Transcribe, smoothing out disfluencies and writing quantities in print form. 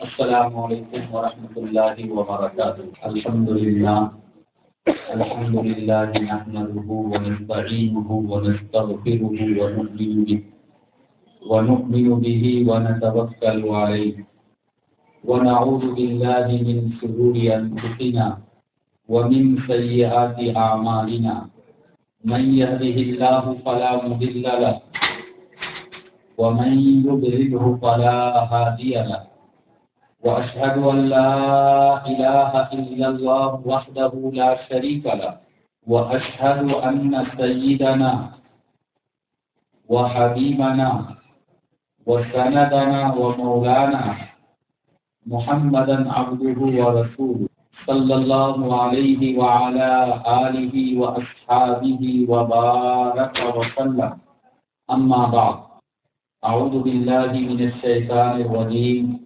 السلام علیکم ورحمۃ اللہ وبرکاتہ۔ الحمد للہ نحمده ونستعینه ونستغفره ونؤمن به ونتوکل علیہ ونعوذ باللہ من شرور انفسنا ومن سیئات اعمالنا من يهده الله فلا مضل له ومن يضلل فلا هادي له وأشهد أن لا إله إلا الله وحده لا شريك له وأشهد أن سيدنا وحبيبنا وسندنا ومولانا محمدا عبده ورسوله صلى الله عليه وعلى آله وأصحابه وبارك وسلم أما بعد أعوذ بالله من الشيطان الرجيم